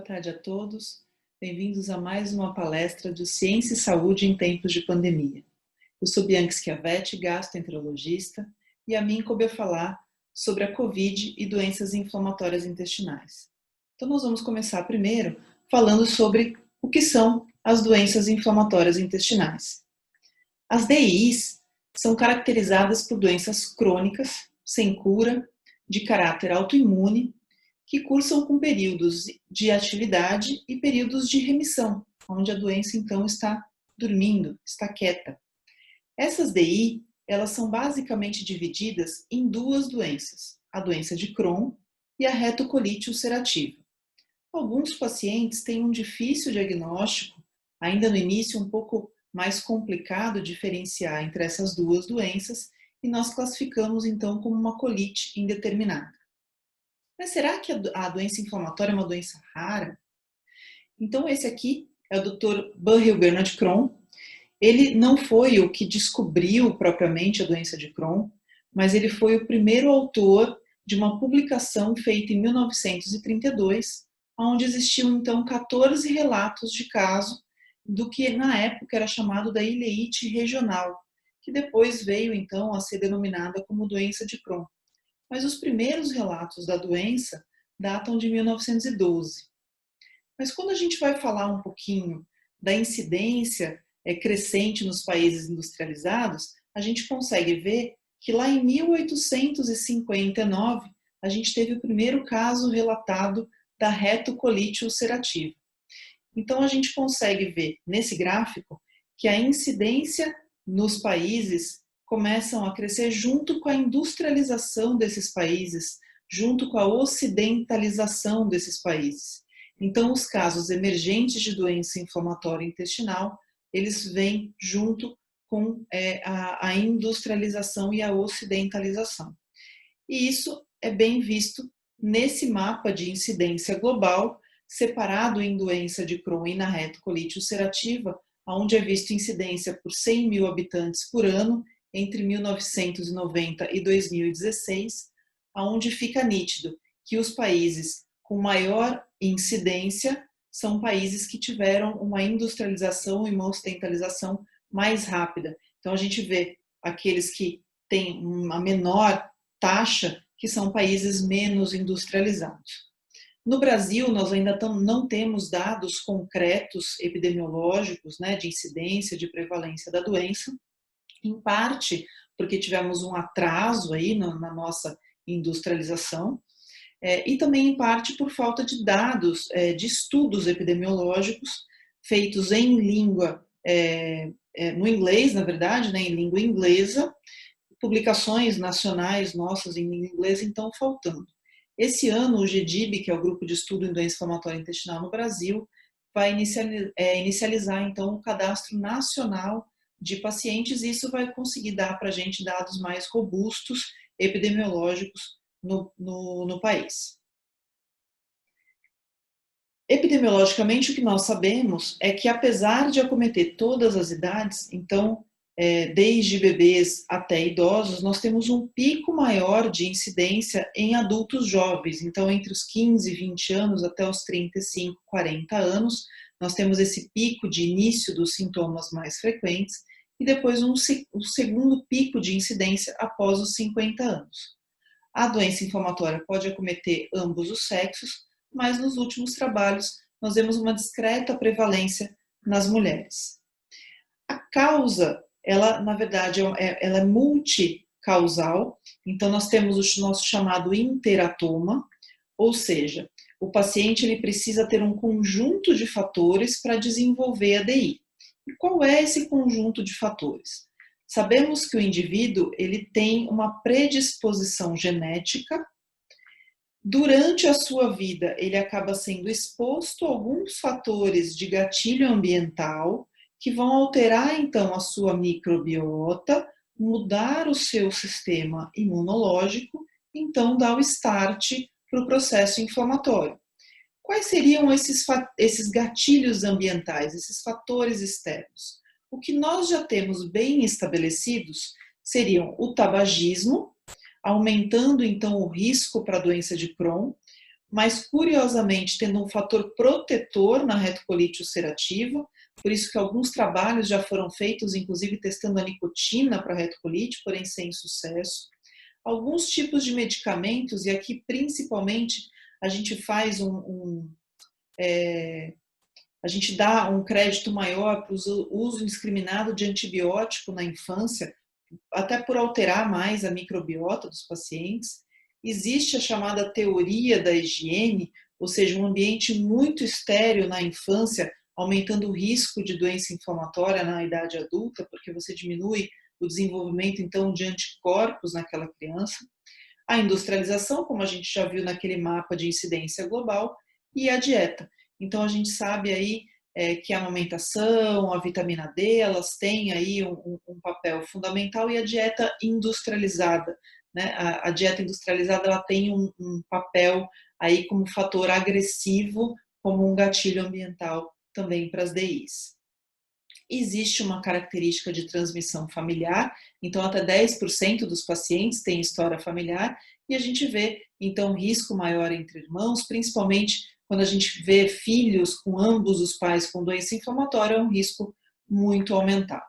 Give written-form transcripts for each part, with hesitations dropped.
tarde a todos. Bem-vindos a mais uma palestra de Ciência e Saúde em Tempos de Pandemia. Eu sou Bianca Schiavetti, gastroenterologista, e a mim coube a falar sobre a Covid e doenças inflamatórias intestinais. Então nós vamos começar primeiro falando sobre o que são as doenças inflamatórias intestinais. As DIs são caracterizadas por doenças crônicas, sem cura, de caráter autoimune, que cursam com períodos de atividade e períodos de remissão, onde a doença então está dormindo, está quieta. Essas DI, elas são basicamente divididas em duas doenças, a doença de Crohn e a retocolite ulcerativa. Alguns pacientes têm um difícil diagnóstico, ainda no início um pouco mais complicado diferenciar entre essas duas doenças, e nós classificamos então como uma colite indeterminada. Mas será que a doença inflamatória é uma doença rara? Então esse aqui é o Dr. Burrill Bernard Crohn. Ele não foi o que descobriu propriamente a doença de Crohn, mas ele foi o primeiro autor de uma publicação feita em 1932, onde existiam então 14 relatos de caso do que na época era chamado da ileite regional, que depois veio então a ser denominada como doença de Crohn. Mas os primeiros relatos da doença datam de 1912. Mas quando a gente vai falar um pouquinho da incidência crescente nos países industrializados, a gente consegue ver que lá em 1859 a gente teve o primeiro caso relatado da retocolite ulcerativa. Então a gente consegue ver nesse gráfico que a incidência nos países começam a crescer junto com a industrialização desses países, junto com a ocidentalização desses países. Então, os casos emergentes de doença inflamatória intestinal, eles vêm junto com a industrialização e a ocidentalização. E isso é bem visto nesse mapa de incidência global, separado em doença de Crohn e na retocolite ulcerativa, onde é visto incidência por 100 mil habitantes por ano, entre 1990 e 2016, onde fica nítido que os países com maior incidência são países que tiveram uma industrialização e uma ocidentalização mais rápida. Então a gente vê aqueles que têm uma menor taxa, que são países menos industrializados. No Brasil, nós ainda não temos dados concretos epidemiológicos, né, de incidência, de prevalência da doença, em parte porque tivemos um atraso aí na nossa industrialização, e também em parte por falta de dados, de estudos epidemiológicos feitos em língua, no inglês, na verdade, né, em língua inglesa, publicações nacionais nossas em língua inglesa, então faltando. Esse ano, o GDIB, que é o Grupo de Estudo em Doença Inflamatória Intestinal no Brasil, vai inicializar, então, o cadastro nacional de pacientes, e isso vai conseguir dar para a gente dados mais robustos, epidemiológicos, no país. Epidemiologicamente, o que nós sabemos é que, apesar de acometer todas as idades, então, desde bebês até idosos, nós temos um pico maior de incidência em adultos jovens. Então, entre os 15 e 20 anos até os 35, 40 anos, nós temos esse pico de início dos sintomas mais frequentes e depois um segundo pico de incidência após os 50 anos. A doença inflamatória pode acometer ambos os sexos, mas nos últimos trabalhos nós vemos uma discreta prevalência nas mulheres. A causa, ela na verdade ela é multicausal, então nós temos o nosso chamado interatoma, ou seja, o paciente ele precisa ter um conjunto de fatores para desenvolver a DI. E qual é esse conjunto de fatores? Sabemos que o indivíduo ele tem uma predisposição genética. Durante a sua vida, ele acaba sendo exposto a alguns fatores de gatilho ambiental que vão alterar, então, a sua microbiota, mudar o seu sistema imunológico, então dar o start para o processo inflamatório. Quais seriam esses gatilhos ambientais, esses fatores externos? O que nós já temos bem estabelecidos seriam o tabagismo, aumentando então o risco para a doença de Crohn, mas curiosamente tendo um fator protetor na retocolite ulcerativa, por isso que alguns trabalhos já foram feitos, inclusive testando a nicotina para retocolite, porém sem sucesso. Alguns tipos de medicamentos, e aqui principalmente a gente faz a gente dá um crédito maior para o uso indiscriminado de antibiótico na infância, até por alterar mais a microbiota dos pacientes. Existe a chamada teoria da higiene, ou seja, um ambiente muito estéril na infância, aumentando o risco de doença inflamatória na idade adulta, porque você diminui o desenvolvimento, então, de anticorpos naquela criança. A industrialização, como a gente já viu naquele mapa de incidência global, e a dieta. Então, a gente sabe aí que a amamentação, a vitamina D, elas têm aí um papel fundamental, e a dieta industrializada, né? A dieta industrializada, ela tem um papel aí como fator agressivo, como um gatilho ambiental também para as DIs. Existe uma característica de transmissão familiar, então até 10% dos pacientes têm história familiar, e a gente vê então risco maior entre irmãos, principalmente quando a gente vê filhos com ambos os pais com doença inflamatória, é um risco muito aumentado.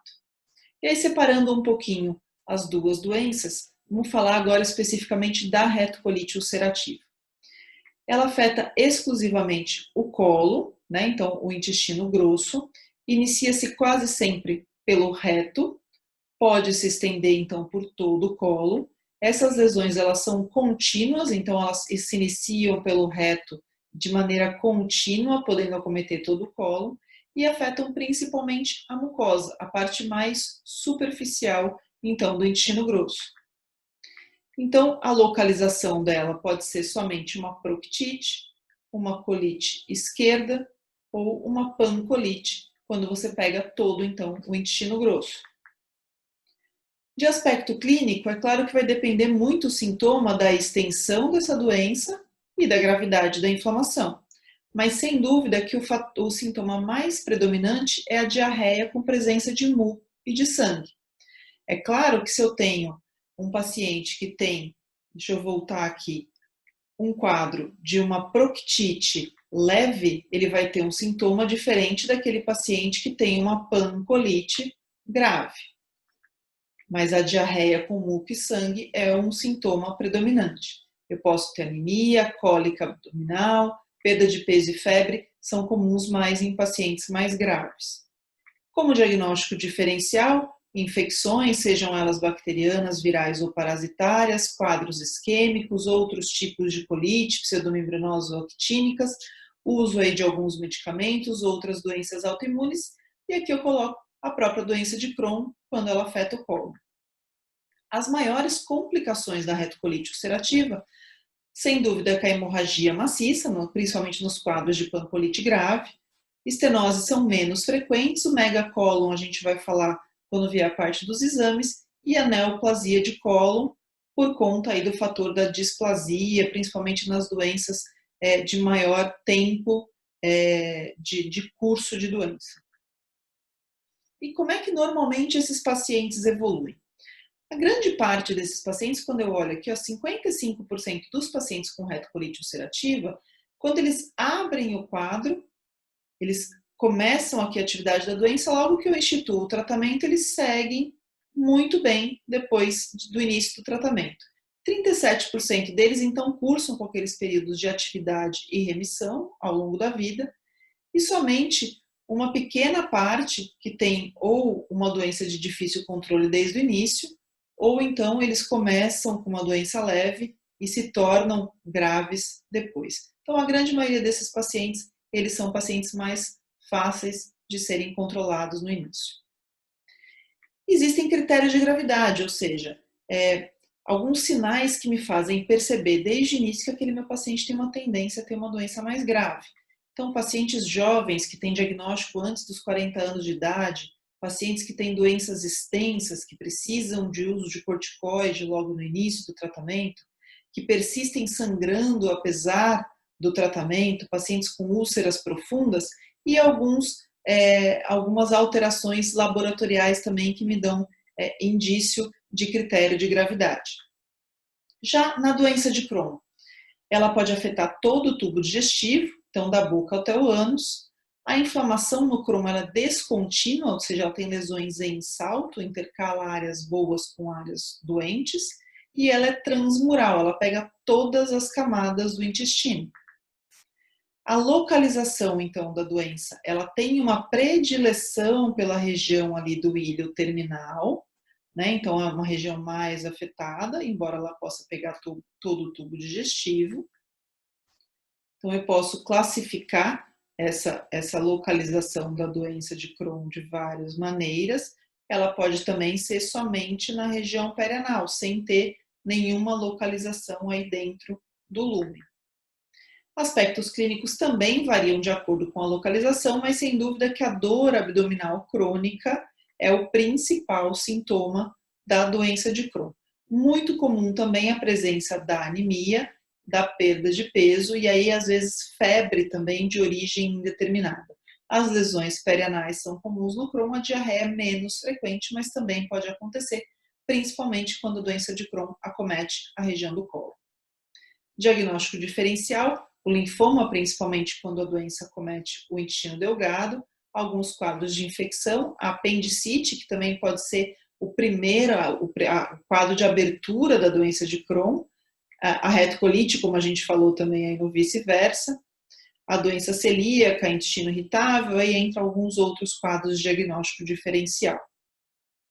E aí, separando um pouquinho as duas doenças, vamos falar agora especificamente da retocolite ulcerativa. Ela afeta exclusivamente o colo, né? Então o intestino grosso, inicia-se quase sempre pelo reto, pode se estender então por todo o colo. Essas lesões, elas são contínuas, então elas se iniciam pelo reto de maneira contínua, podendo acometer todo o colo, e afetam principalmente a mucosa, a parte mais superficial, então, do intestino grosso. Então, a localização dela pode ser somente uma proctite, uma colite esquerda ou uma pancolite, quando você pega todo, então, o intestino grosso. De aspecto clínico, é claro que vai depender muito o sintoma da extensão dessa doença e da gravidade da inflamação. Mas, sem dúvida, que o sintoma mais predominante é a diarreia com presença de muco e de sangue. É claro que se eu tenho um paciente que tem, deixa eu voltar aqui, um quadro de uma proctite leve, ele vai ter um sintoma diferente daquele paciente que tem uma pancolite grave. Mas a diarreia com muco e sangue é um sintoma predominante. Eu posso ter anemia, cólica abdominal, perda de peso e febre, são comuns mais em pacientes mais graves. Como diagnóstico diferencial, infecções, sejam elas bacterianas, virais ou parasitárias, quadros isquêmicos, outros tipos de colite, pseudomembranosas ou actínicas, uso aí de alguns medicamentos, outras doenças autoimunes, e aqui eu coloco a própria doença de Crohn, quando ela afeta o colo. As maiores complicações da retocolite ulcerativa, sem dúvida, é a hemorragia maciça, principalmente nos quadros de pancolite grave. Estenoses são menos frequentes, o megacólon a gente vai falar quando vier a parte dos exames, e a neoplasia de cólon, por conta aí do fator da displasia, principalmente nas doenças de maior tempo de curso de doença. E como é que normalmente esses pacientes evoluem? A grande parte desses pacientes, quando eu olho aqui, 55% dos pacientes com retocolite ulcerativa, quando eles abrem o quadro, eles começam aqui a atividade da doença, logo que eu instituo o tratamento, eles seguem muito bem depois do início do tratamento. 37% deles, então, cursam com aqueles períodos de atividade e remissão ao longo da vida, e somente uma pequena parte que tem ou uma doença de difícil controle desde o início, ou então eles começam com uma doença leve e se tornam graves depois. Então, a grande maioria desses pacientes, eles são pacientes mais fáceis de serem controlados no início. Existem critérios de gravidade, ou seja, alguns sinais que me fazem perceber desde o início que aquele meu paciente tem uma tendência a ter uma doença mais grave. Então, pacientes jovens que têm diagnóstico antes dos 40 anos de idade, pacientes que têm doenças extensas, que precisam de uso de corticoide logo no início do tratamento, que persistem sangrando apesar do tratamento, pacientes com úlceras profundas e algumas alterações laboratoriais também que me dão indício de critério de gravidade. Já na doença de Crohn, Ela pode afetar todo o tubo digestivo, então da boca até o ânus. A inflamação no Crohn ela é descontínua, ou seja, ela tem lesões em salto, intercala áreas boas com áreas doentes, e ela é transmural, ela pega todas as camadas do intestino. A localização, então, da doença, ela tem uma predileção pela região ali do ilho terminal, né? Então, é uma região mais afetada, embora ela possa pegar todo o tubo digestivo. Então, eu posso classificar essa localização da doença de Crohn de várias maneiras. Ela pode também ser somente na região perianal, sem ter nenhuma localização aí dentro do lúmen. Aspectos clínicos também variam de acordo com a localização, mas sem dúvida que a dor abdominal crônica é o principal sintoma da doença de Crohn. Muito comum também a presença da anemia, da perda de peso e aí às vezes febre também de origem indeterminada. As lesões perianais são comuns no Crohn, a diarreia é menos frequente, mas também pode acontecer, principalmente quando a doença de Crohn acomete a região do colo. Diagnóstico diferencial, o linfoma, principalmente quando a doença acomete o intestino delgado, alguns quadros de infecção, a apendicite, que também pode ser o quadro de abertura da doença de Crohn, a retocolite, como a gente falou também aí no vice-versa, a doença celíaca, intestino irritável, aí entra alguns outros quadros de diagnóstico diferencial.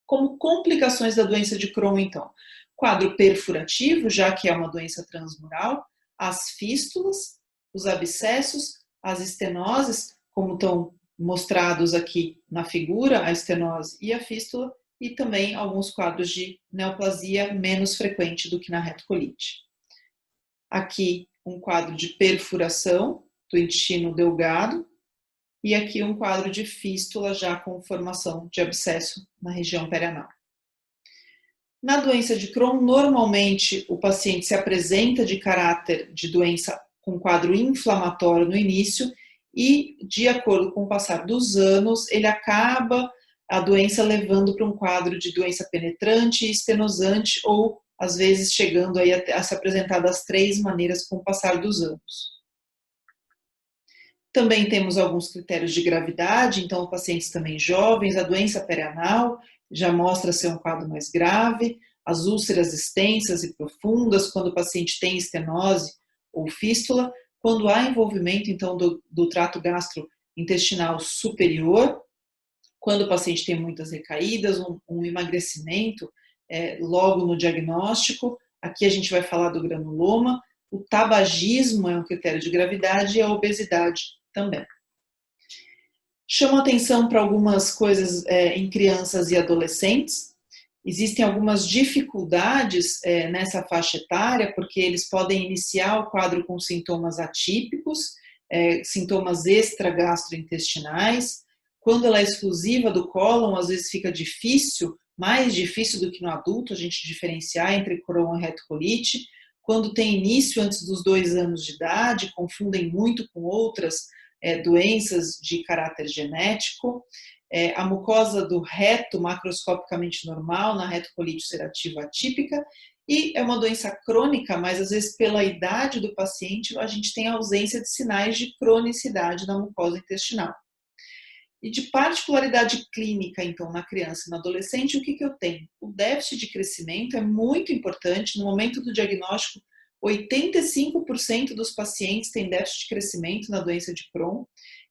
Como complicações da doença de Crohn, então, quadro perfurativo, já que é uma doença transmural, as fístulas, os abscessos, as estenoses, como estão mostrados aqui na figura, a estenose e a fístula, e também alguns quadros de neoplasia menos frequente do que na retocolite. Aqui um quadro de perfuração do intestino delgado e aqui um quadro de fístula já com formação de abscesso na região perianal. Na doença de Crohn, normalmente o paciente se apresenta de caráter de doença com quadro inflamatório no início e, de acordo com o passar dos anos, ele acaba a doença levando para um quadro de doença penetrante e estenosante ou, às vezes, chegando aí a se apresentar das três maneiras com o passar dos anos. Também temos alguns critérios de gravidade, então pacientes também jovens, a doença perianal já mostra ser um quadro mais grave, as úlceras extensas e profundas, quando o paciente tem estenose ou fístula, quando há envolvimento, então, do trato gastrointestinal superior, quando o paciente tem muitas recaídas, um emagrecimento logo no diagnóstico, aqui a gente vai falar do granuloma, o tabagismo é um critério de gravidade e a obesidade também. Chamo atenção para algumas coisas em crianças e adolescentes. Existem algumas dificuldades nessa faixa etária, porque eles podem iniciar o quadro com sintomas atípicos, sintomas extragastrointestinais. Quando ela é exclusiva do cólon, às vezes fica difícil, mais difícil do que no adulto, a gente diferenciar entre Crohn e retocolite. Quando tem início antes dos 2 anos de idade, confundem muito com outras doenças de caráter genético. A mucosa do reto macroscopicamente normal, na retocolite ulcerativa atípica, e é uma doença crônica, mas às vezes pela idade do paciente a gente tem ausência de sinais de cronicidade da mucosa intestinal. E de particularidade clínica, então, na criança e no adolescente, o que eu tenho? O déficit de crescimento é muito importante. No momento do diagnóstico, 85% dos pacientes têm déficit de crescimento na doença de Crohn.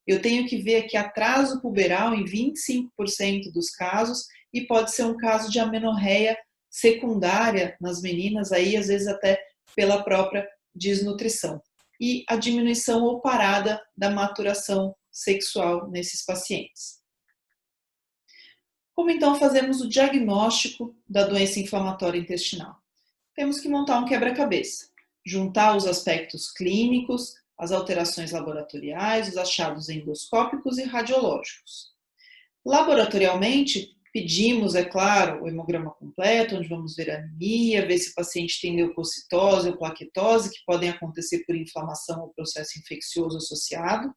Eu tenho que ver aqui atraso puberal em 25% dos casos e pode ser um caso de amenorreia secundária nas meninas, aí às vezes até pela própria desnutrição. E a diminuição ou parada da maturação sexual nesses pacientes. Como então fazemos o diagnóstico da doença inflamatória intestinal? Temos que montar um quebra-cabeça, juntar os aspectos clínicos, as alterações laboratoriais, os achados endoscópicos e radiológicos. Laboratorialmente, pedimos, é claro, o hemograma completo, onde vamos ver a anemia, ver se o paciente tem leucocitose ou plaquetose, que podem acontecer por inflamação ou processo infeccioso associado.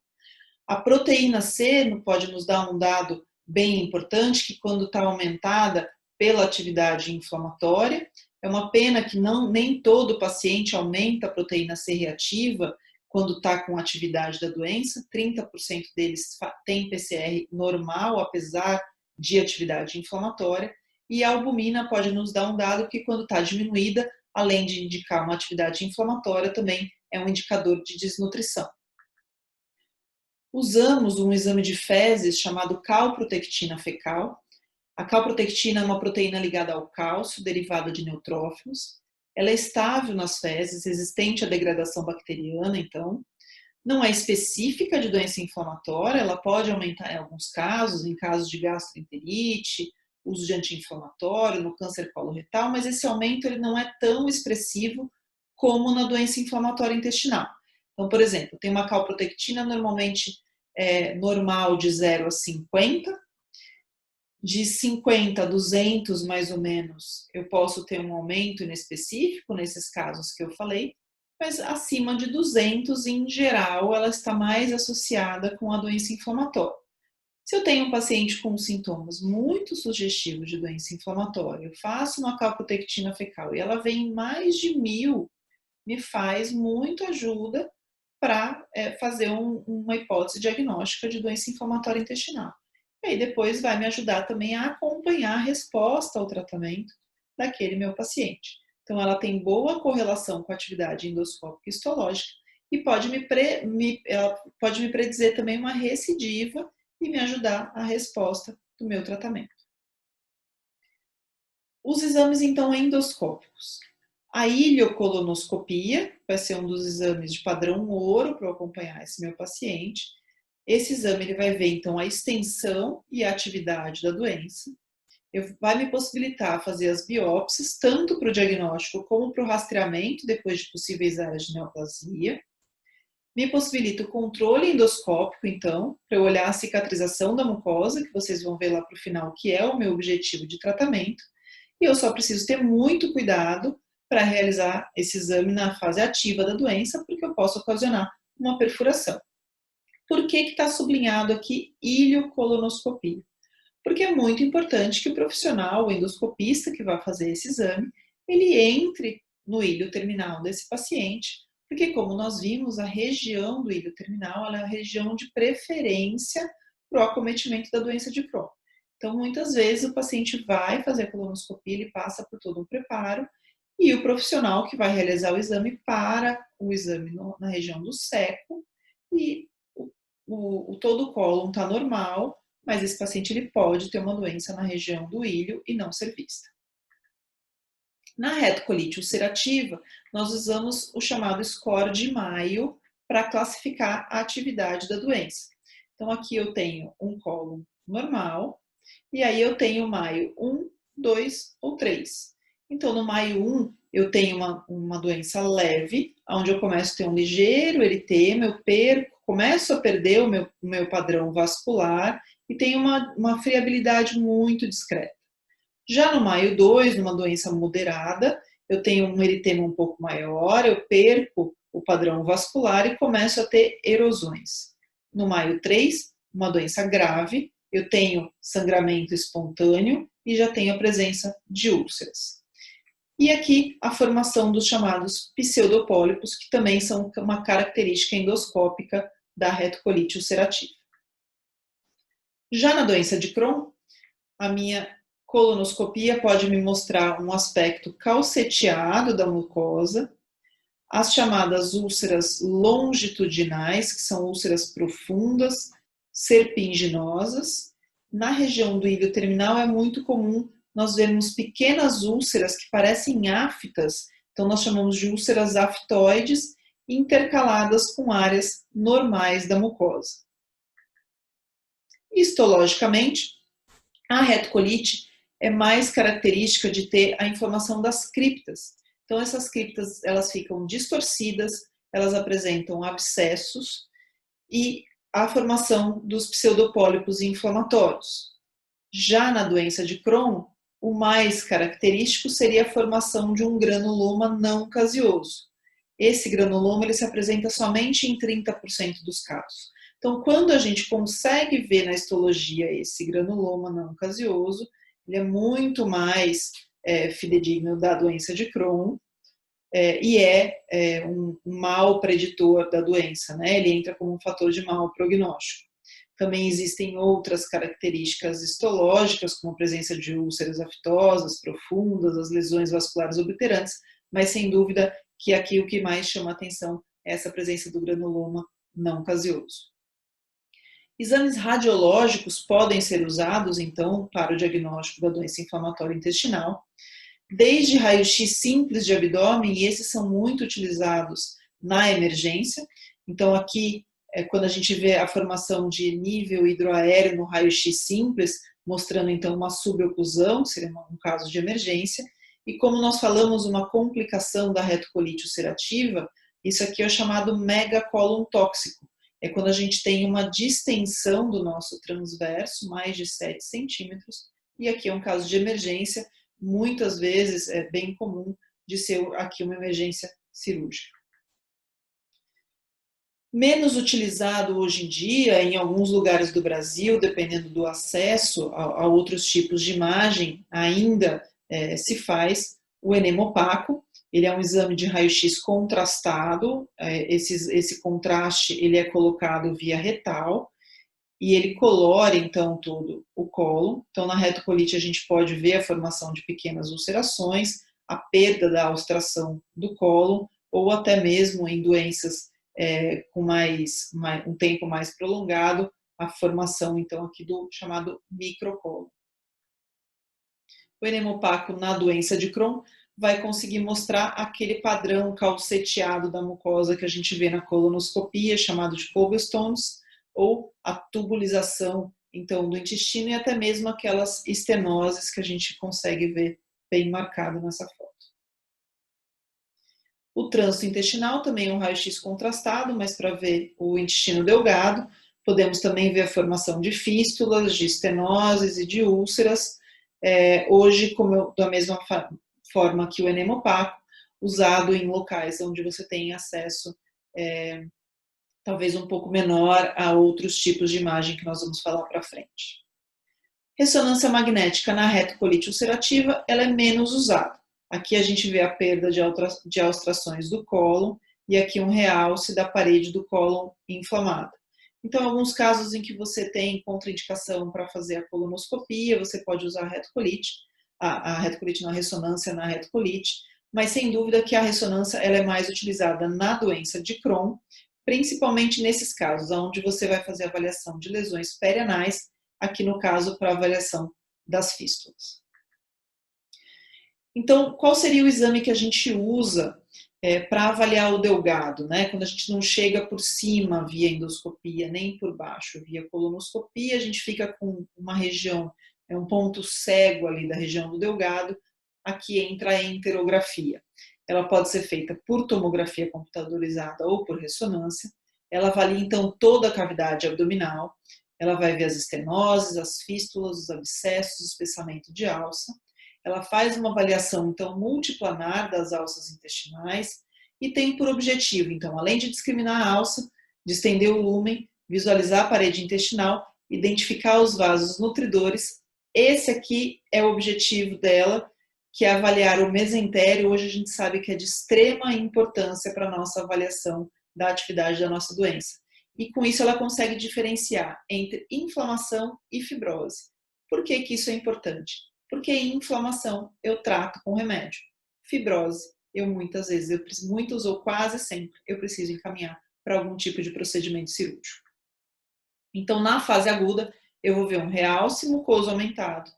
A proteína C pode nos dar um dado bem importante, que quando está aumentada pela atividade inflamatória. É uma pena que nem todo paciente aumenta a proteína C reativa quando está com atividade da doença. 30% deles tem PCR normal, apesar de atividade inflamatória. E a albumina pode nos dar um dado que, quando está diminuída, além de indicar uma atividade inflamatória, também é um indicador de desnutrição. Usamos um exame de fezes chamado calprotectina fecal. A calprotectina é uma proteína ligada ao cálcio, derivada de neutrófilos. Ela é estável nas fezes, resistente à degradação bacteriana, então. Não é específica de doença inflamatória, ela pode aumentar em alguns casos, em casos de gastroenterite, uso de anti-inflamatório, no câncer coloretal, mas esse aumento ele não é tão expressivo como na doença inflamatória intestinal. Então, por exemplo, tem uma calprotectina normalmente normal de 0 a 50, de 50 a 200 mais ou menos, eu posso ter um aumento inespecífico nesses casos que eu falei, mas acima de 200, em geral, ela está mais associada com a doença inflamatória. Se eu tenho um paciente com sintomas muito sugestivos de doença inflamatória, eu faço uma calprotectina fecal e ela vem em mais de 1000, me faz muito ajuda para fazer uma hipótese diagnóstica de doença inflamatória intestinal. E aí depois vai me ajudar também a acompanhar a resposta ao tratamento daquele meu paciente. Então ela tem boa correlação com a atividade endoscópica histológica e pode me predizer também uma recidiva e me ajudar a resposta do meu tratamento. Os exames então endoscópicos. A ileocolonoscopia vai ser um dos exames de padrão ouro para eu acompanhar esse meu paciente. Esse exame ele vai ver, então, a extensão e a atividade da doença. Vai me possibilitar fazer as biópsias, tanto para o diagnóstico como para o rastreamento, depois de possíveis áreas de neoplasia. Me possibilita o controle endoscópico, então, para eu olhar a cicatrização da mucosa, que vocês vão ver lá para o final, que é o meu objetivo de tratamento. E eu só preciso ter muito cuidado para realizar esse exame na fase ativa da doença, porque eu posso ocasionar uma perfuração. Por que está sublinhado aqui ileocolonoscopia? Porque é muito importante que o profissional, o endoscopista que vai fazer esse exame, ele entre no ilho terminal desse paciente, porque como nós vimos, a região do ilho terminal ela é a região de preferência para o acometimento da doença de Crohn. Então, muitas vezes o paciente vai fazer a colonoscopia, ele passa por todo um preparo, e o profissional que vai realizar o exame para o exame na região do seco, e todo o cólon está normal, mas esse paciente ele pode ter uma doença na região do ilho e não ser vista. Na retocolite ulcerativa, nós usamos o chamado score de Mayo para classificar a atividade da doença. Então, aqui eu tenho um cólon normal, e aí eu tenho Mayo 1, 2 ou 3. Então, no Mayo 1, eu tenho uma doença leve, onde eu começo a ter um ligeiro eritema, eu começo a perder o meu padrão vascular e tenho uma friabilidade muito discreta. Já no Mayo 2, numa doença moderada, eu tenho um eritema um pouco maior, eu perco o padrão vascular e começo a ter erosões. No Mayo 3, uma doença grave, eu tenho sangramento espontâneo e já tenho a presença de úlceras. E aqui a formação dos chamados pseudopólipos, que também são uma característica endoscópica da retocolite ulcerativa. Já na doença de Crohn, a minha colonoscopia pode me mostrar um aspecto calceteado da mucosa, as chamadas úlceras longitudinais, que são úlceras profundas, serpinginosas. Na região do ilho terminal é muito comum nós vermos pequenas úlceras que parecem aftas, então nós chamamos de úlceras aftoides, intercaladas com áreas normais da mucosa. Histologicamente, a retocolite é mais característica de ter a inflamação das criptas. Então essas criptas elas ficam distorcidas, elas apresentam abscessos e a formação dos pseudopólipos inflamatórios. Já na doença de Crohn, o mais característico seria a formação de um granuloma não caseoso. Esse granuloma ele se apresenta somente em 30% dos casos. Então, quando a gente consegue ver na histologia esse granuloma não caseoso, ele é muito mais fidedigno da doença de Crohn, e um mau preditor da doença, né? Ele entra como um fator de mau prognóstico. Também existem outras características histológicas, como a presença de úlceras aftosas profundas, as lesões vasculares obliterantes, mas sem dúvida que aqui o que mais chama a atenção é essa presença do granuloma não caseoso. Exames radiológicos podem ser usados, então, para o diagnóstico da doença inflamatória intestinal, desde raio-x simples de abdômen, e esses são muito utilizados na emergência. Então, aqui, quando a gente vê a formação de nível hidroaéreo no raio-x simples, mostrando, então, uma suboclusão, seria um caso de emergência. E como nós falamos, uma complicação da retocolite ulcerativa, isso aqui é o chamado megacólon tóxico. É quando a gente tem uma distensão do nosso transverso, mais de 7 centímetros, e aqui é um caso de emergência, muitas vezes é bem comum de ser aqui uma emergência cirúrgica. Menos utilizado hoje em dia, em alguns lugares do Brasil, dependendo do acesso a outros tipos de imagem, ainda se faz o enema opaco. Ele é um exame de raio-x contrastado, esse contraste ele é colocado via retal, e ele colore, então, todo o colo. Então, na retocolite, a gente pode ver a formação de pequenas ulcerações, a perda da austração do colo, ou até mesmo em doenças com um tempo mais prolongado, a formação, então, aqui do chamado microcolo. O enema opaco na doença de Crohn vai conseguir mostrar aquele padrão calceteado da mucosa que a gente vê na colonoscopia, chamado de cobblestones, ou a tubulização, então, do intestino, e até mesmo aquelas estenoses que a gente consegue ver bem marcado nessa foto. O trânsito intestinal também é um raio-x contrastado, mas para ver o intestino delgado. Podemos também ver a formação de fístulas, de estenoses e de úlceras. Hoje, da mesma forma que o enema opaco, usado em locais onde você tem acesso talvez um pouco menor a outros tipos de imagem que nós vamos falar para frente. Ressonância magnética na retocolite ulcerativa, ela é menos usada. Aqui a gente vê a perda de austrações do cólon e aqui um realce da parede do cólon inflamada. Então, alguns casos em que você tem contraindicação para fazer a colonoscopia, você pode usar a retocolite na ressonância na retocolite, mas sem dúvida que a ressonância ela é mais utilizada na doença de Crohn, principalmente nesses casos, onde você vai fazer avaliação de lesões perianais, aqui no caso para avaliação das fístulas. Então, qual seria o exame que a gente usa para avaliar o delgado, né? Quando a gente não chega por cima via endoscopia, nem por baixo via colonoscopia, a gente fica com uma região, um ponto cego ali da região do delgado, aqui entra a enterografia. Ela pode ser feita por tomografia computadorizada ou por ressonância. Ela avalia, então, toda a cavidade abdominal. Ela vai ver as estenoses, as fístulas, os abscessos, o espessamento de alça. Ela faz uma avaliação, então, multiplanar das alças intestinais e tem por objetivo, então, além de discriminar a alça, de estender o lúmen, visualizar a parede intestinal, identificar os vasos nutridores. Esse aqui é o objetivo dela, que é avaliar o mesentério. Hoje a gente sabe que é de extrema importância para a nossa avaliação da atividade da nossa doença. E com isso ela consegue diferenciar entre inflamação e fibrose. Por que que isso é importante? Porque inflamação eu trato com remédio. Fibrose, muitas ou quase sempre, eu preciso encaminhar para algum tipo de procedimento cirúrgico. Então, na fase aguda, eu vou ver um realce mucoso aumentado,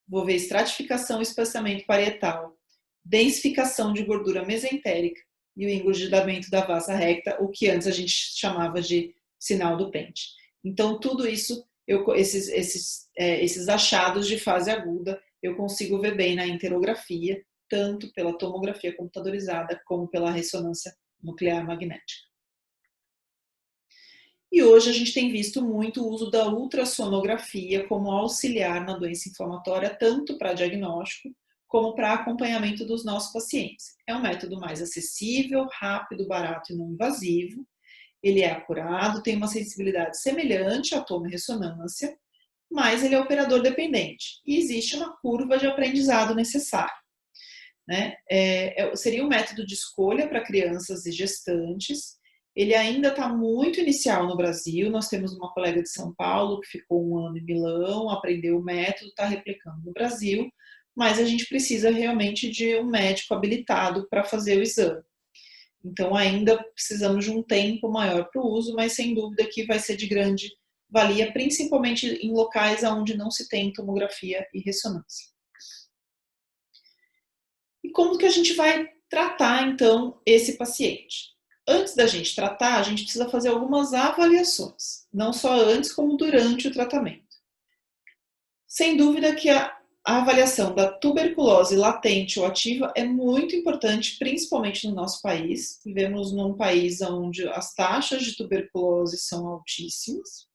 vou ver estratificação e espaçamento parietal, densificação de gordura mesentérica e o engordamento da vasa recta, o que antes a gente chamava de sinal do Pente. Então, tudo isso, esses achados de fase aguda, eu consigo ver bem na enterografia, tanto pela tomografia computadorizada como pela ressonância nuclear magnética. E hoje a gente tem visto muito o uso da ultrassonografia como auxiliar na doença inflamatória, tanto para diagnóstico como para acompanhamento dos nossos pacientes. É um método mais acessível, rápido, barato e não invasivo. Ele é acurado, tem uma sensibilidade semelhante à tomoressonância mais ele é operador dependente. E existe uma curva de aprendizado necessária. Né? Seria um método de escolha para crianças e gestantes. Ele ainda está muito inicial no Brasil. Nós temos uma colega de São Paulo que ficou 1 ano em Milão, aprendeu o método, está replicando no Brasil, mas a gente precisa realmente de um médico habilitado para fazer o exame. Então, ainda precisamos de um tempo maior para o uso, mas sem dúvida que vai ser de grande valia, principalmente em locais onde não se tem tomografia e ressonância. E como que a gente vai tratar, então, esse paciente? Antes da gente tratar, a gente precisa fazer algumas avaliações, não só antes, como durante o tratamento. Sem dúvida que a avaliação da tuberculose latente ou ativa é muito importante, principalmente no nosso país. Vivemos num país onde as taxas de tuberculose são altíssimas.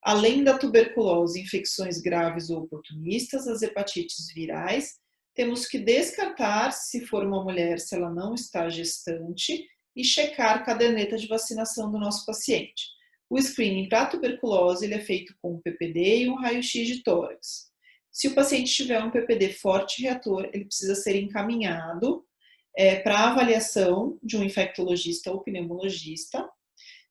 Além da tuberculose, infecções graves ou oportunistas, as hepatites virais, temos que descartar, se for uma mulher, se ela não está gestante, e checar a caderneta de vacinação do nosso paciente. O screening para tuberculose ele é feito com um PPD e um raio-x de tórax. Se o paciente tiver um PPD forte reator, ele precisa ser encaminhado para avaliação de um infectologista ou pneumologista.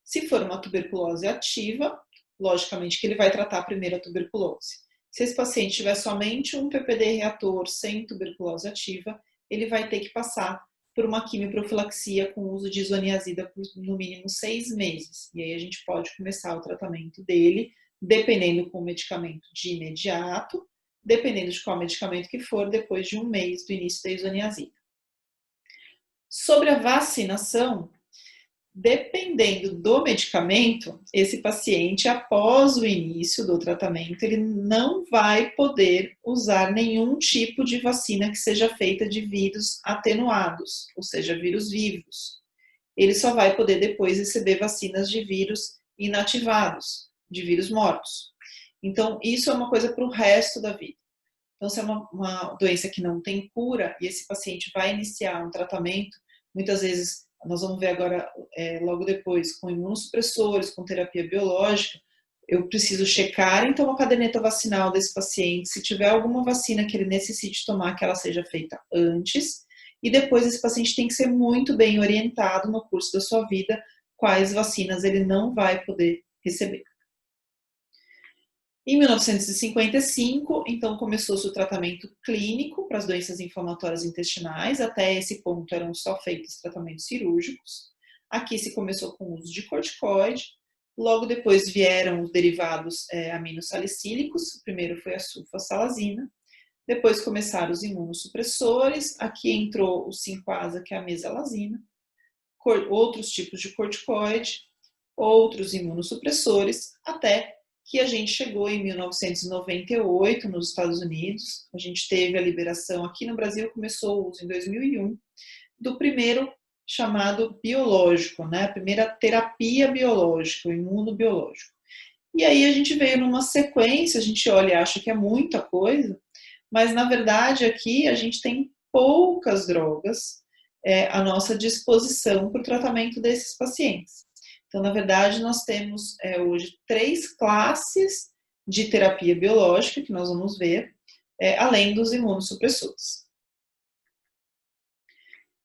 Se for uma tuberculose ativa, logicamente que ele vai tratar primeiro a tuberculose. Se esse paciente tiver somente um PPD reator sem tuberculose ativa, ele vai ter que passar por uma quimioprofilaxia com uso de isoniazida por no mínimo 6 meses. E aí a gente pode começar o tratamento dele, dependendo com o medicamento de imediato, dependendo de qual medicamento que for, depois de 1 mês do início da isoniazida. Sobre a vacinação, dependendo do medicamento, esse paciente, após o início do tratamento, ele não vai poder usar nenhum tipo de vacina que seja feita de vírus atenuados, ou seja, vírus vivos. Ele só vai poder depois receber vacinas de vírus inativados, de vírus mortos. Então, isso é uma coisa para o resto da vida. Então, se é uma doença que não tem cura e esse paciente vai iniciar um tratamento, muitas vezes nós vamos ver agora, logo depois, com imunossupressores, com terapia biológica, eu preciso checar, então, a caderneta vacinal desse paciente, se tiver alguma vacina que ele necessite tomar, que ela seja feita antes, e depois esse paciente tem que ser muito bem orientado no curso da sua vida, quais vacinas ele não vai poder receber. Em 1955, então, começou-se o tratamento clínico para as doenças inflamatórias intestinais. Até esse ponto eram só feitos tratamentos cirúrgicos. Aqui se começou com o uso de corticoide. Logo depois vieram os derivados aminosalicílicos. O primeiro foi a sulfasalazina. Depois começaram os imunossupressores. Aqui entrou o Cinquasa, que é a mesalazina. Outros tipos de corticoide, outros imunossupressores, até que a gente chegou em 1998 nos Estados Unidos. A gente teve a liberação aqui no Brasil, começou o uso em 2001, do primeiro chamado biológico, né? A primeira terapia biológica, o imunobiológico. E aí a gente veio numa sequência, a gente olha e acha que é muita coisa, mas na verdade aqui a gente tem poucas drogas à nossa disposição para o tratamento desses pacientes. Então, na verdade, nós temos hoje 3 classes de terapia biológica que nós vamos ver, além dos imunossupressores.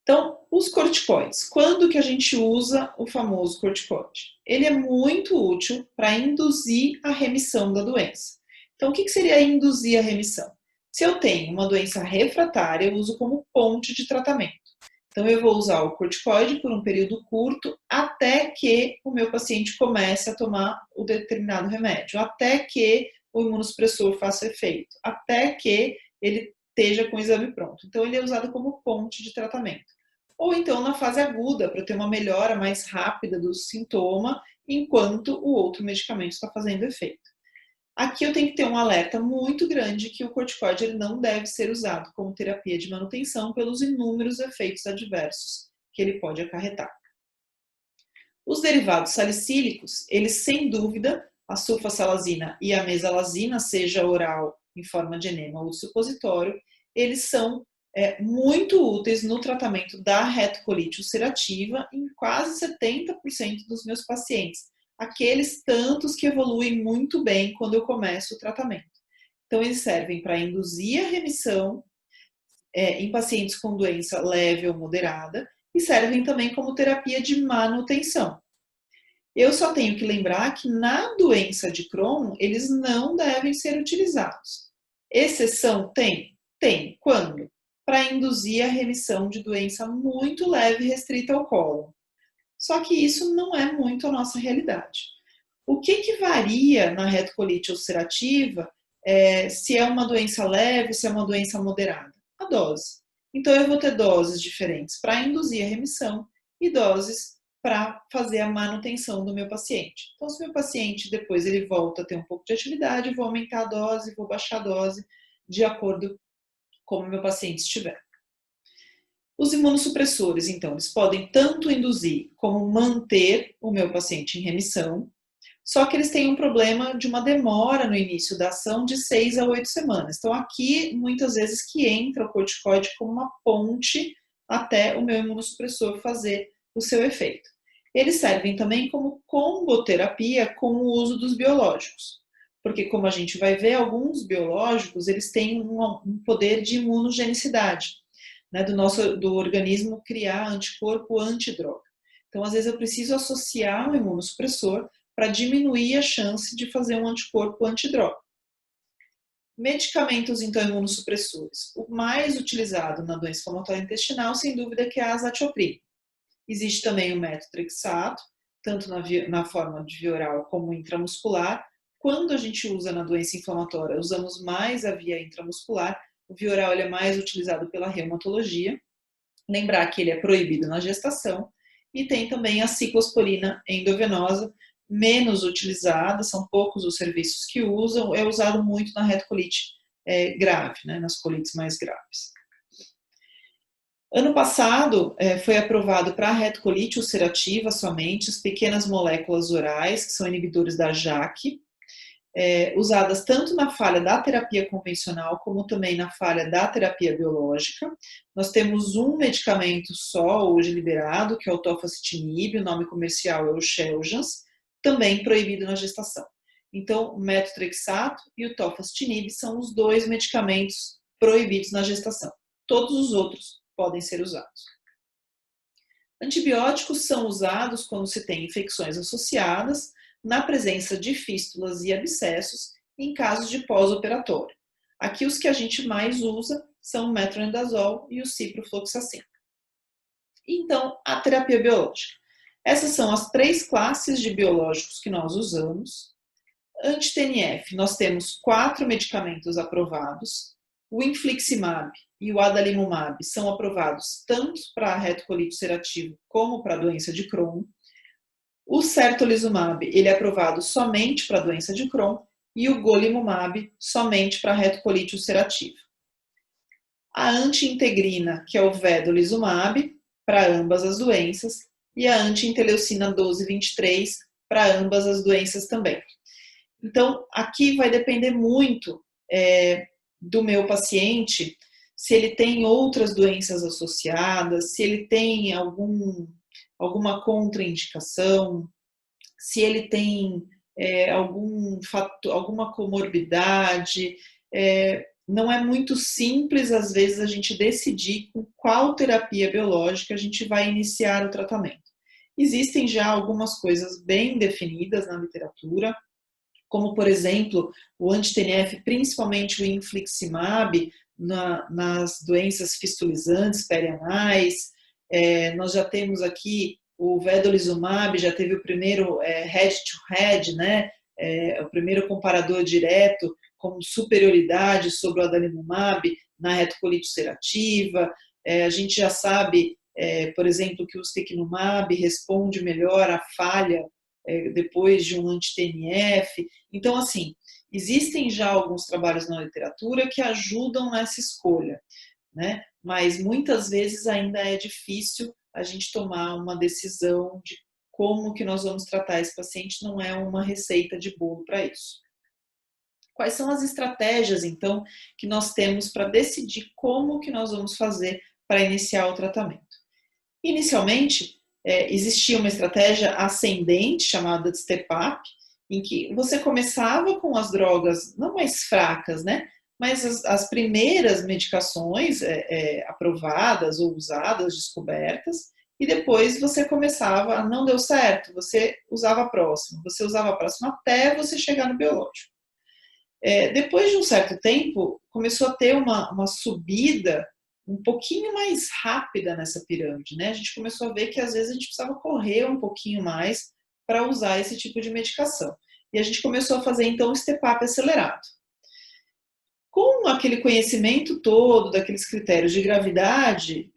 Então, os corticoides. Quando que a gente usa o famoso corticoide? Ele é muito útil para induzir a remissão da doença. Então, o que seria induzir a remissão? Se eu tenho uma doença refratária, eu uso como ponte de tratamento. Então, eu vou usar o corticoide por um período curto até que o meu paciente comece a tomar o determinado remédio, até que o imunossupressor faça efeito, até que ele esteja com o exame pronto. Então, ele é usado como ponte de tratamento. Ou então na fase aguda, para ter uma melhora mais rápida do sintoma, enquanto o outro medicamento está fazendo efeito. Aqui eu tenho que ter um alerta muito grande que o corticoide ele não deve ser usado como terapia de manutenção pelos inúmeros efeitos adversos que ele pode acarretar. Os derivados salicílicos, eles sem dúvida, a sulfasalazina e a mesalazina, seja oral em forma de enema ou supositório, eles são muito úteis no tratamento da retocolite ulcerativa em quase 70% dos meus pacientes. aqueles tantos que evoluem muito bem quando eu começo o tratamento. Então, eles servem para induzir a remissão em pacientes com doença leve ou moderada e servem também como terapia de manutenção. Eu só tenho que lembrar que na doença de Crohn, eles não devem ser utilizados. Exceção tem? Tem. Quando? Para induzir a remissão de doença muito leve restrita ao cólon. Só que isso não é muito a nossa realidade. O que varia na retocolite ulcerativa se é uma doença leve, se é uma doença moderada? A dose. Então, eu vou ter doses diferentes para induzir a remissão e doses para fazer a manutenção do meu paciente. Então, se o meu paciente depois ele volta a ter um pouco de atividade, eu vou aumentar a dose, vou baixar a dose, de acordo com como o meu paciente estiver. Os imunossupressores, então, eles podem tanto induzir como manter o meu paciente em remissão, só que eles têm um problema de uma demora no início da ação de 6 a 8 semanas. Então, aqui, muitas vezes, que entra o corticoide como uma ponte até o meu imunossupressor fazer o seu efeito. Eles servem também como comboterapia com o uso dos biológicos. Porque, como a gente vai ver, alguns biológicos, eles têm um poder de imunogenicidade, né, do organismo criar anticorpo antidroga. Então, às vezes, eu preciso associar um imunossupressor para diminuir a chance de fazer um anticorpo antidroga. Medicamentos, então, imunossupressores. O mais utilizado na doença inflamatória intestinal, sem dúvida, que é a azatioprina. Existe também o metotrexato, tanto na forma de via oral como intramuscular. Quando a gente usa na doença inflamatória, usamos mais a via intramuscular. O via oral ele é mais utilizado pela reumatologia. Lembrar que ele é proibido na gestação. E tem também a ciclosporina endovenosa, menos utilizada, são poucos os serviços que usam, é usado muito na retocolite grave, né, nas colites mais graves. Ano passado, foi aprovado para a retocolite ulcerativa somente as pequenas moléculas orais, que são inibidores da JAK, usadas tanto na falha da terapia convencional, como também na falha da terapia biológica. Nós temos um medicamento só hoje liberado, que é o tofacitinib, o nome comercial é o Xeljanz, também proibido na gestação. Então, o metotrexato e o tofacitinib são os dois medicamentos proibidos na gestação. Todos os outros podem ser usados. Antibióticos são usados quando se tem infecções associadas, na presença de fístulas e abscessos, em casos de pós-operatório. Aqui os que a gente mais usa são o metronidazol e o ciprofloxacin. Então, a terapia biológica. Essas são as 3 classes de biológicos que nós usamos. Anti-TNF, nós temos 4 medicamentos aprovados. O infliximab e o adalimumab são aprovados tanto para a retocolite ulcerativa como para a doença de Crohn. O certolizumab, ele é aprovado somente para a doença de Crohn e o golimumab somente para a retocolite ulcerativa. A anti-integrina, que é o vedolizumab, para ambas as doenças, e a anti-interleucina 12-23 para ambas as doenças também. Então, aqui vai depender muito do meu paciente, se ele tem outras doenças associadas, se ele tem alguma contraindicação, se ele tem alguma comorbidade. Não é muito simples, às vezes, a gente decidir com qual terapia biológica a gente vai iniciar o tratamento. Existem já algumas coisas bem definidas na literatura, como, por exemplo, o anti-TNF, principalmente o infliximab, nas doenças fistulizantes perianais. Nós já temos aqui o vedolizumab, já teve o primeiro head-to-head, né? O primeiro comparador direto com superioridade sobre o adalimumab na retocolite ulcerativa. A gente já sabe, por exemplo, que o ustekinumab responde melhor à falha depois de um anti-TNF. Então, assim, existem já alguns trabalhos na literatura que ajudam nessa escolha, né? Mas muitas vezes ainda é difícil a gente tomar uma decisão de como que nós vamos tratar esse paciente, não é uma receita de bolo para isso. Quais são as estratégias, então, que nós temos para decidir como que nós vamos fazer para iniciar o tratamento? Inicialmente, existia uma estratégia ascendente chamada de step-up, em que você começava com as drogas não mais fracas, né? Mas as primeiras medicações aprovadas ou usadas, descobertas, e depois você começava, não deu certo, você usava a próxima até você chegar no biológico. Depois de um certo tempo, começou a ter uma subida um pouquinho mais rápida nessa pirâmide, né? A gente começou a ver que às vezes a gente precisava correr um pouquinho mais para usar esse tipo de medicação. E a gente começou a fazer então o step-up acelerado. Com aquele conhecimento todo, daqueles critérios de gravidade,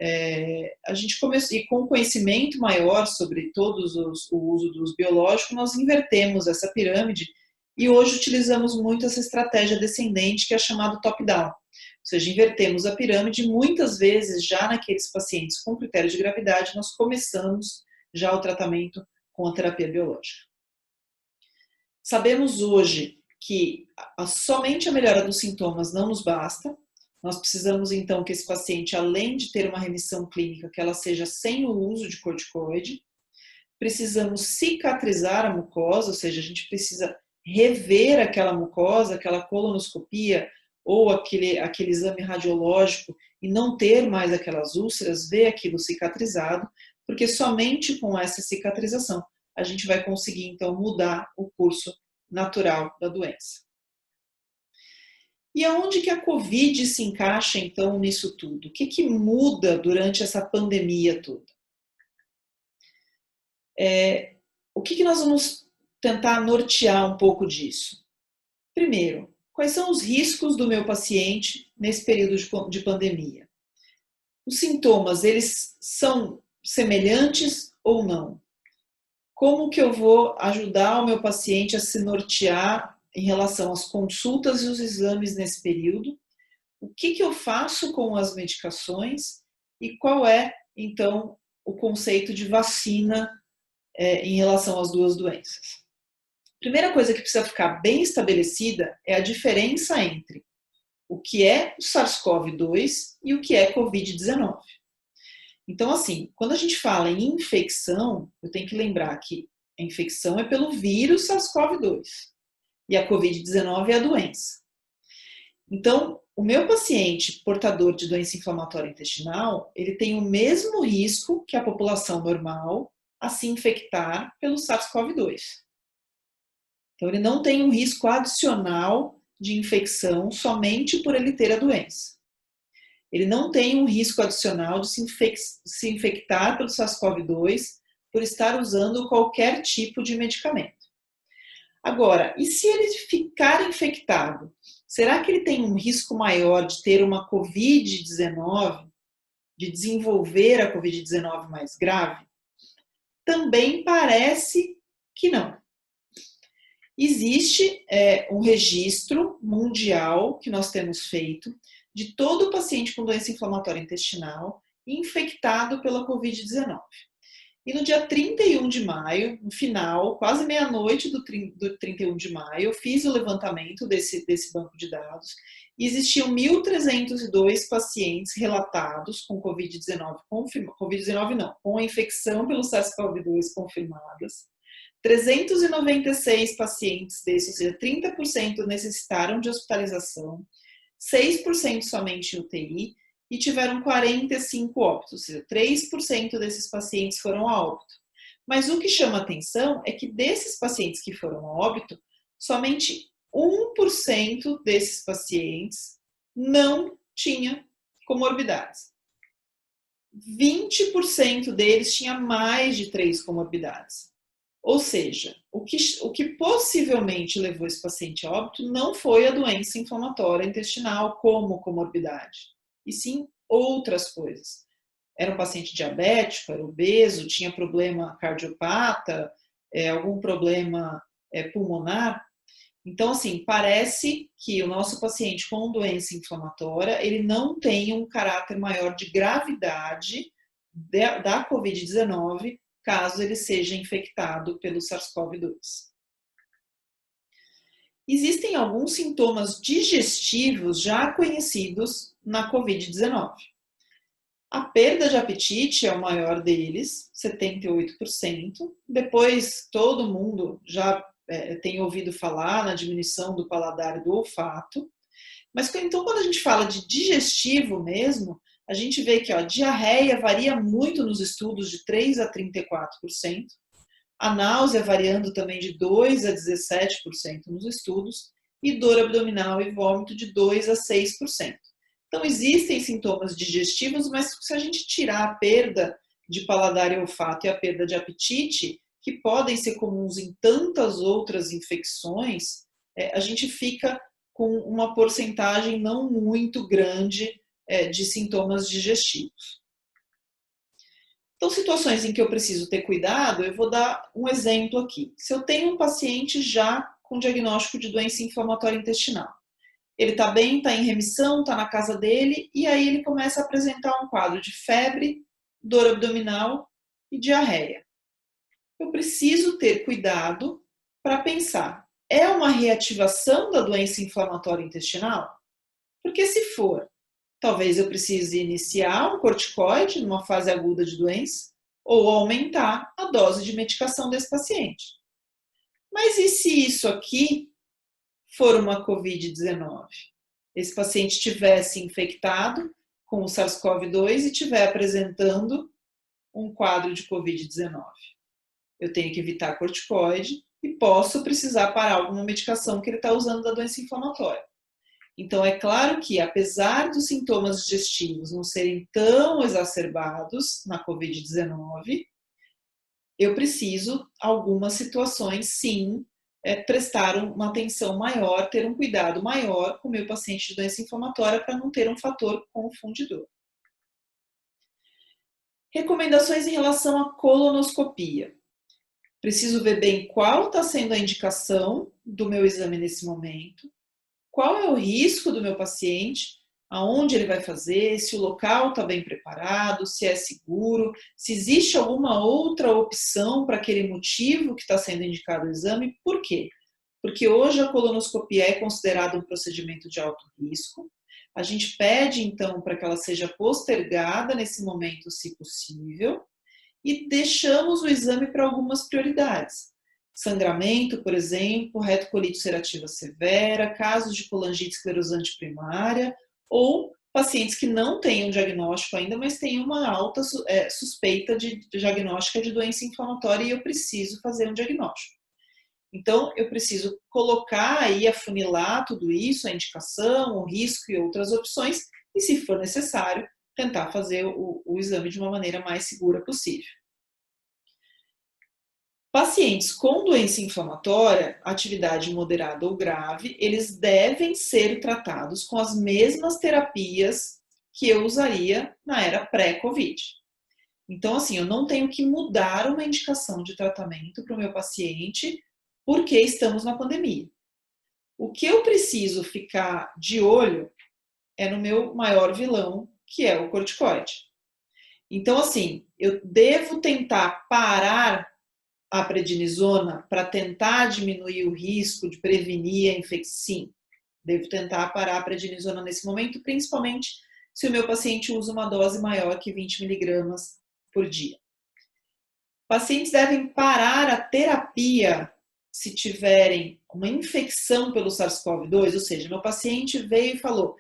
a gente começou, e com conhecimento maior sobre todos o uso dos biológicos, nós invertemos essa pirâmide e hoje utilizamos muito essa estratégia descendente que é chamada top-down. Ou seja, invertemos a pirâmide, muitas vezes já naqueles pacientes com critérios de gravidade, nós começamos já o tratamento com a terapia biológica. Sabemos hoje que somente a melhora dos sintomas não nos basta, nós precisamos então que esse paciente, além de ter uma remissão clínica, que ela seja sem o uso de corticoide, precisamos cicatrizar a mucosa, ou seja, a gente precisa rever aquela mucosa, aquela colonoscopia ou aquele exame radiológico e não ter mais aquelas úlceras, ver aquilo cicatrizado, porque somente com essa cicatrização a gente vai conseguir então mudar o curso natural da doença. E aonde que a Covid se encaixa então nisso tudo? O que muda durante essa pandemia toda? O que nós vamos tentar nortear um pouco disso? Primeiro, quais são os riscos do meu paciente nesse período de pandemia? Os sintomas, eles são semelhantes ou não? Como que eu vou ajudar o meu paciente a se nortear em relação às consultas e os exames nesse período? O que eu faço com as medicações? E qual é, então, o conceito de vacina em relação às duas doenças? Primeira coisa que precisa ficar bem estabelecida é a diferença entre o que é o SARS-CoV-2 e o que é Covid-19. Então, assim, quando a gente fala em infecção, eu tenho que lembrar que a infecção é pelo vírus SARS-CoV-2 e a Covid-19 é a doença. Então, o meu paciente portador de doença inflamatória intestinal, ele tem o mesmo risco que a população normal a se infectar pelo SARS-CoV-2. Então, ele não tem um risco adicional de infecção somente por ele ter a doença. Ele não tem um risco adicional de se infectar pelo SARS-CoV-2 por estar usando qualquer tipo de medicamento. Agora, e se ele ficar infectado? Será que ele tem um risco maior de ter uma Covid-19, de desenvolver a Covid-19 mais grave? Também parece que não. Existe um registro mundial que nós temos feito de todo paciente com doença inflamatória intestinal infectado pela Covid-19. E no dia 31 de maio, no final, quase meia-noite do 31 de maio, eu fiz o levantamento desse banco de dados e existiam 1.302 pacientes relatados com Covid-19, Covid-19 não, com a infecção pelo SARS-CoV-2 confirmadas. 396 pacientes desses, ou seja, 30% necessitaram de hospitalização, 6% somente em UTI e tiveram 45 óbitos, ou seja, 3% desses pacientes foram a óbito. Mas o que chama atenção é que desses pacientes que foram a óbito, somente 1% desses pacientes não tinha comorbidades. 20% deles tinha mais de 3 comorbidades. Ou seja, o que possivelmente levou esse paciente a óbito não foi a doença inflamatória intestinal como comorbidade, e sim outras coisas. Era um paciente diabético, era obeso, tinha problema cardiopata, algum problema pulmonar. Então, assim, parece que o nosso paciente com doença inflamatória, ele não tem um caráter maior de gravidade da Covid-19, caso ele seja infectado pelo SARS-CoV-2. Existem alguns sintomas digestivos já conhecidos na Covid-19. A perda de apetite é o maior deles, 78%. Depois, todo mundo já tem ouvido falar na diminuição do paladar e do olfato. Mas então, quando a gente fala de digestivo mesmo, a gente vê que a diarreia varia muito nos estudos, de 3 a 34%. A náusea variando também de 2 a 17% nos estudos. E dor abdominal e vômito de 2 a 6%. Então, existem sintomas digestivos, mas se a gente tirar a perda de paladar e olfato e a perda de apetite, que podem ser comuns em tantas outras infecções, a gente fica com uma porcentagem não muito grande de sintomas digestivos. Então, situações em que eu preciso ter cuidado, eu vou dar um exemplo aqui. Se eu tenho um paciente já com diagnóstico de doença inflamatória intestinal, ele está bem, está em remissão, está na casa dele, e aí ele começa a apresentar um quadro de febre, dor abdominal e diarreia. Eu preciso ter cuidado para pensar, é uma reativação da doença inflamatória intestinal? Porque se for, talvez eu precise iniciar um corticoide numa fase aguda de doença, ou aumentar a dose de medicação desse paciente. Mas e se isso aqui for uma COVID-19? Esse paciente tivesse infectado com o SARS-CoV-2 e estiver apresentando um quadro de COVID-19. Eu tenho que evitar corticoide e posso precisar parar alguma medicação que ele está usando da doença inflamatória. Então, é claro que, apesar dos sintomas digestivos não serem tão exacerbados na COVID-19, eu preciso, algumas situações, sim, prestar uma atenção maior, ter um cuidado maior com o meu paciente de doença inflamatória para não ter um fator confundidor. Recomendações em relação à colonoscopia. Preciso ver bem qual está sendo a indicação do meu exame nesse momento, qual é o risco do meu paciente, aonde ele vai fazer, se o local está bem preparado, se é seguro, se existe alguma outra opção para aquele motivo que está sendo indicado o exame. Por quê? Porque hoje a colonoscopia é considerada um procedimento de alto risco. A gente pede, então, para que ela seja postergada nesse momento, se possível, e deixamos o exame para algumas prioridades. Sangramento, por exemplo, retocolite ulcerativa severa, casos de colangite esclerosante primária, ou pacientes que não têm um diagnóstico ainda, mas têm uma alta suspeita de diagnóstica de doença inflamatória e eu preciso fazer um diagnóstico. Então, eu preciso colocar aí, afunilar tudo isso, a indicação, o risco e outras opções, e se for necessário, tentar fazer o exame de uma maneira mais segura possível. Pacientes com doença inflamatória, atividade moderada ou grave, eles devem ser tratados com as mesmas terapias que eu usaria na era pré-Covid. Então, assim, eu não tenho que mudar uma indicação de tratamento para o meu paciente porque estamos na pandemia. O que eu preciso ficar de olho é no meu maior vilão, que é o corticoide. Então, assim, eu devo tentar parar a prednisona para tentar diminuir o risco de prevenir a infecção? Sim, devo tentar parar a prednisona nesse momento, principalmente se o meu paciente usa uma dose maior que 20 miligramas por dia. Pacientes devem parar a terapia se tiverem uma infecção pelo SARS-CoV-2, ou seja, meu paciente veio e falou,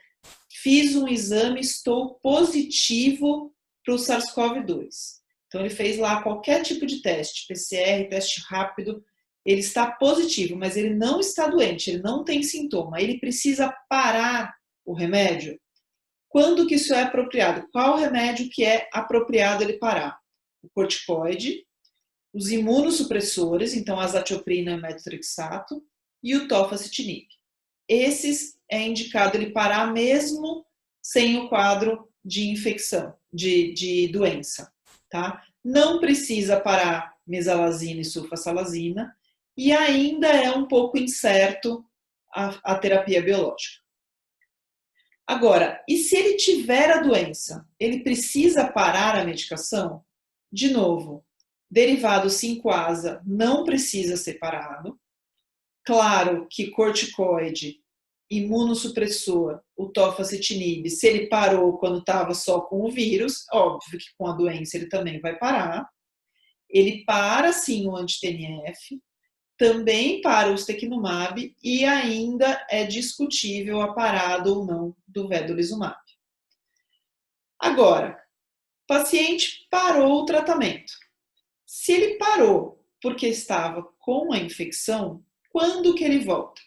fiz um exame, estou positivo para o SARS-CoV-2. Então, ele fez lá qualquer tipo de teste, PCR, teste rápido, ele está positivo, mas ele não está doente, ele não tem sintoma, ele precisa parar o remédio. Quando que isso é apropriado? Qual remédio que é apropriado ele parar? O corticoide, os imunossupressores, então a azatioprina e o metotrexato, e o tofacitinib. Esses é indicado ele parar mesmo sem o quadro de infecção, de doença. Tá? Não precisa parar mesalazina e sulfasalazina e ainda é um pouco incerto a terapia biológica. Agora, e se ele tiver a doença, ele precisa parar a medicação? De novo, derivado 5-ASA não precisa ser parado. Claro que corticoide imunossupressor, o tofacitinib, se ele parou quando estava só com o vírus, óbvio que com a doença ele também vai parar. Ele para sim o anti-TNF, também para o ustekinumab e ainda é discutível a parada ou não do vedolizumab. Agora, o paciente parou o tratamento. Se ele parou porque estava com a infecção, quando que ele volta?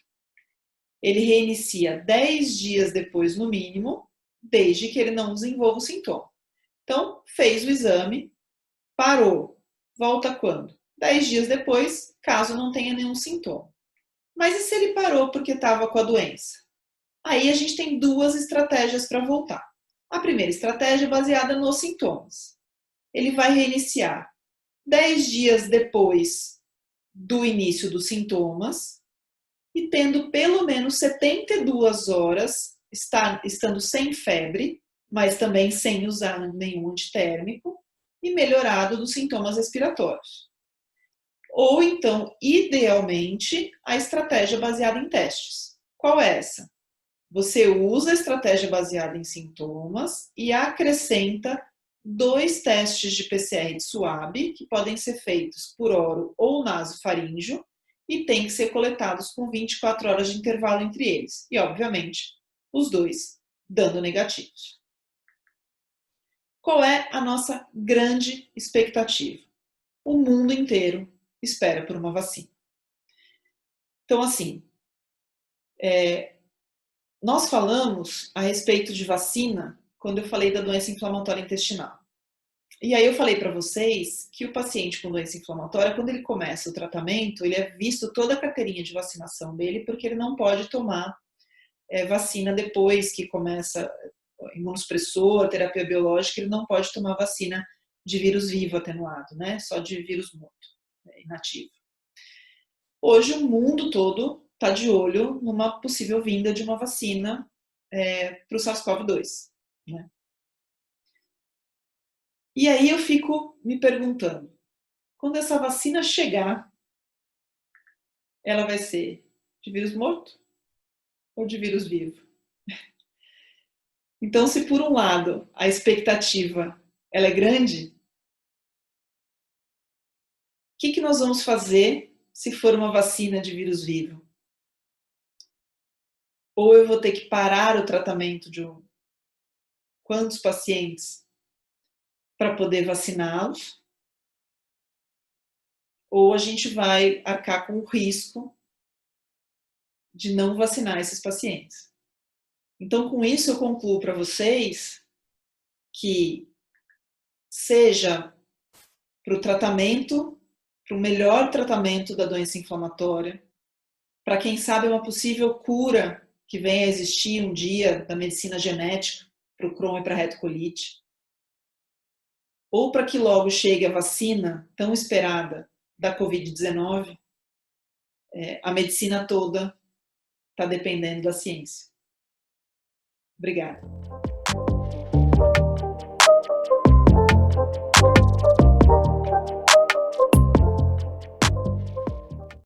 Ele reinicia 10 dias depois, no mínimo, desde que ele não desenvolva o sintoma. Então, fez o exame, parou. Volta quando? 10 dias depois, caso não tenha nenhum sintoma. Mas e se ele parou porque estava com a doença? Aí a gente tem duas estratégias para voltar. A primeira estratégia é baseada nos sintomas. Ele vai reiniciar 10 dias depois do início dos sintomas e tendo pelo menos 72 horas, estando sem febre, mas também sem usar nenhum antitérmico e melhorado dos sintomas respiratórios. Ou então, idealmente, a estratégia baseada em testes. Qual é essa? Você usa a estratégia baseada em sintomas e acrescenta 2 testes de PCR de SWAB, que podem ser feitos por oro ou nasofaríngeo, e tem que ser coletados com 24 horas de intervalo entre eles. E, obviamente, os 2 dando negativos. Qual é a nossa grande expectativa? O mundo inteiro espera por uma vacina. Então, assim, nós falamos a respeito de vacina quando eu falei da doença inflamatória intestinal. E aí eu falei para vocês que o paciente com doença inflamatória, quando ele começa o tratamento, ele é visto toda a carteirinha de vacinação dele, porque ele não pode tomar vacina depois que começa imunossupressor, terapia biológica, ele não pode tomar vacina de vírus vivo atenuado, né? Só de vírus morto, inativo. Hoje o mundo todo está de olho numa possível vinda de uma vacina para o SARS-CoV-2, né? E aí eu fico me perguntando, quando essa vacina chegar, ela vai ser de vírus morto ou de vírus vivo? Então, se por um lado a expectativa ela é grande, o que nós vamos fazer se for uma vacina de vírus vivo? Ou eu vou ter que parar o tratamento de quantos pacientes para poder vaciná-los? Ou a gente vai arcar com o risco de não vacinar esses pacientes? Então, com isso, eu concluo para vocês que seja para o tratamento, para o melhor tratamento da doença inflamatória, para quem sabe uma possível cura que venha a existir um dia da medicina genética para o Crohn e para a retocolite, ou para que logo chegue a vacina tão esperada da Covid-19, a medicina toda está dependendo da ciência. Obrigada.